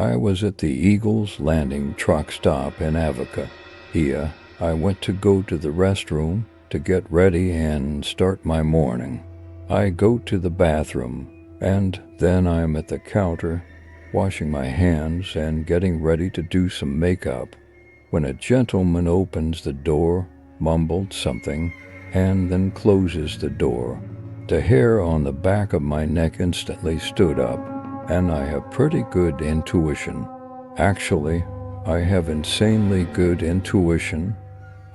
I was at the Eagles Landing truck stop in Avoca. Here, I went to go to the restroom to get ready and start my morning. I go to the bathroom, and then I'm at the counter, washing my hands and getting ready to do some makeup, when a gentleman opens the door, mumbled something, and then closes the door. The hair on the back of my neck instantly stood up, and I have pretty good intuition. Actually, I have insanely good intuition.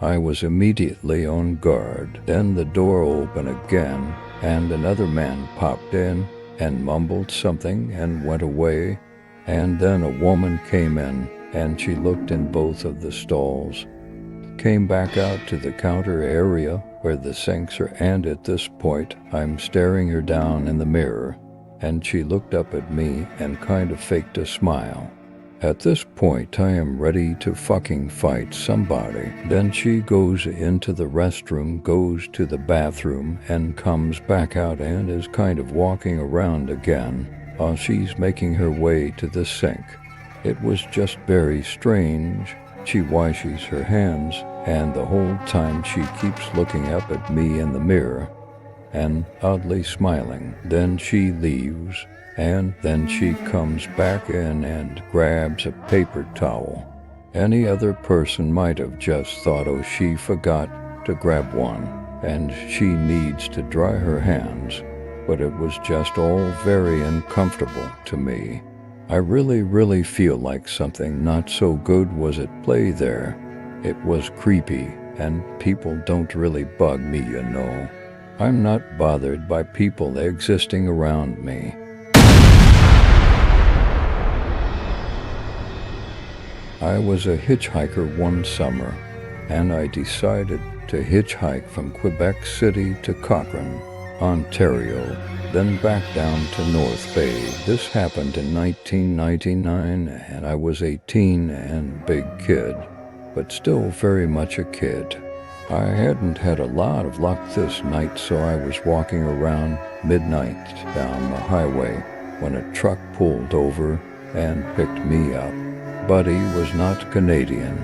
I was immediately on guard. Then the door opened again, and another man popped in and mumbled something and went away, and then a woman came in, and she looked in both of the stalls, came back out to the counter area where the sinks are, and at this point I'm staring her down in the mirror, and she looked up at me and kind of faked a smile. At this point, I am ready to fucking fight somebody. Then she goes into the restroom, goes to the bathroom, and comes back out and is kind of walking around again while she's making her way to the sink. It was just very strange. She washes her hands, and the whole time she keeps looking up at me in the mirror and oddly smiling. Then she leaves, and then she comes back in and grabs a paper towel. Any other person might have just thought, oh, she forgot to grab one, and she needs to dry her hands, but it was just all very uncomfortable to me. I really feel like something not so good was at play there. It was creepy, and people don't really bug me, you know. I'm not bothered by people existing around me. I was a hitchhiker one summer, and I decided to hitchhike from Quebec City to Cochrane, Ontario, then back down to North Bay. This happened in 1999, and I was 18 and a big kid, but still very much a kid. I hadn't had a lot of luck this night, so I was walking around midnight down the highway when a truck pulled over and picked me up. Buddy was not Canadian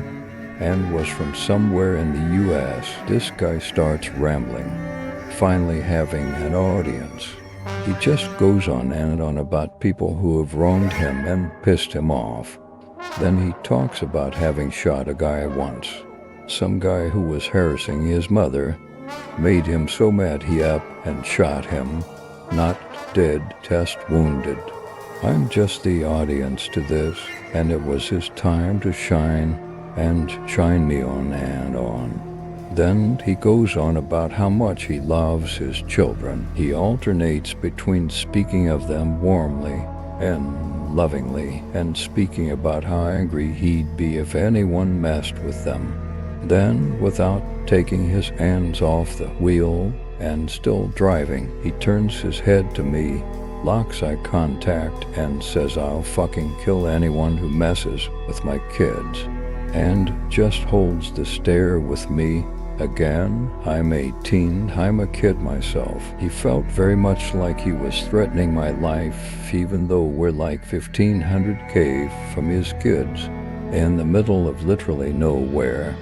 and was from somewhere in the U.S. This guy starts rambling, finally having an audience. He just goes on and on about people who have wronged him and pissed him off. Then he talks about having shot a guy once. Some guy who was harassing his mother made him so mad he up and shot him. Not dead, just wounded. I'm just the audience to this, and it was his time to shine, and shine me on and on. Then he goes on about how much he loves his children. He alternates between speaking of them warmly and lovingly, and speaking about how angry he'd be if anyone messed with them. Then, without taking his hands off the wheel and still driving, he turns his head to me, locks eye contact, and says, "I'll fucking kill anyone who messes with my kids," and just holds the stare with me. Again, I'm 18, I'm a kid myself. He felt very much like he was threatening my life, even though we're like 1,500 km from his kids, in the middle of literally nowhere.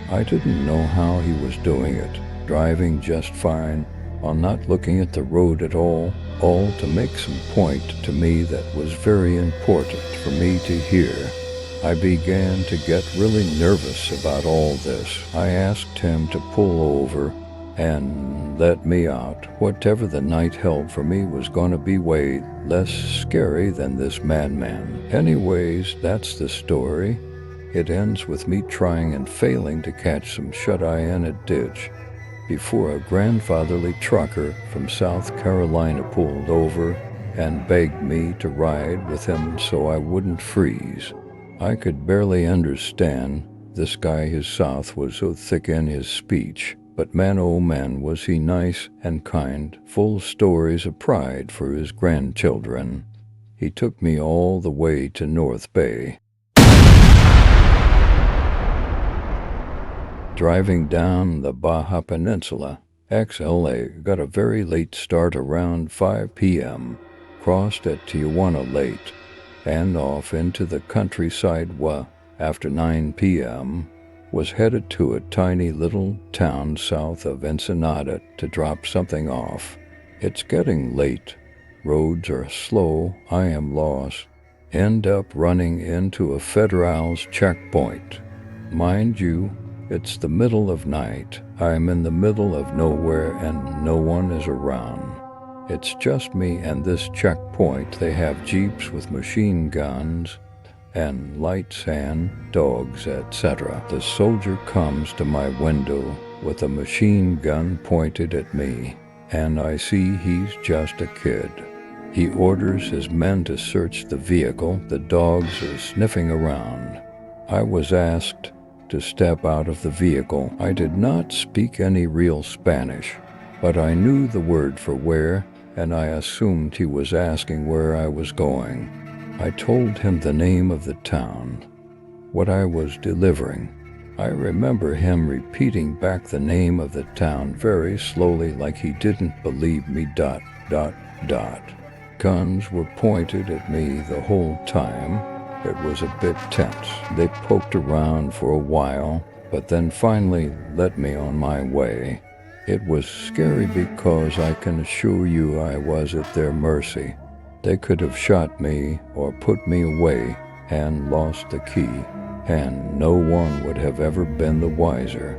I didn't know how he was doing it, driving just fine, while not looking at the road at all to make some point to me that was very important for me to hear. I began to get really nervous about all this. I asked him to pull over and let me out. Whatever the night held for me was going to be way less scary than this madman. Anyways, that's the story. It ends with me trying and failing to catch some shut-eye in a ditch before a grandfatherly trucker from South Carolina pulled over and begged me to ride with him so I wouldn't freeze. I could barely understand. This guy, his South was so thick in his speech, but man, oh man, was he nice and kind, full stories of pride for his grandchildren. He took me all the way to North Bay. Driving down the Baja Peninsula, XLA got a very late start around 5 p.m., crossed at Tijuana late, and off into the countryside after 9 p.m. was headed to a tiny little town south of Ensenada to drop something off. It's getting late. Roads are slow. I am lost. End up running into a Federal's checkpoint. Mind you, it's the middle of night. I'm in the middle of nowhere and no one is around. It's just me and this checkpoint. They have jeeps with machine guns and lights and dogs, etc. The soldier comes to my window with a machine gun pointed at me, and I see he's just a kid. He orders his men to search the vehicle. The dogs are sniffing around. I was asked to step out of the vehicle. I did not speak any real Spanish, but I knew the word for where, and I assumed he was asking where I was going. I told him the name of the town, what I was delivering. I remember him repeating back the name of the town very slowly, like he didn't believe me. ... Guns were pointed at me the whole time. It was a bit tense. They poked around for a while, but then finally let me on my way. It was scary because I can assure you I was at their mercy. They could have shot me or put me away and lost the key, and no one would have ever been the wiser.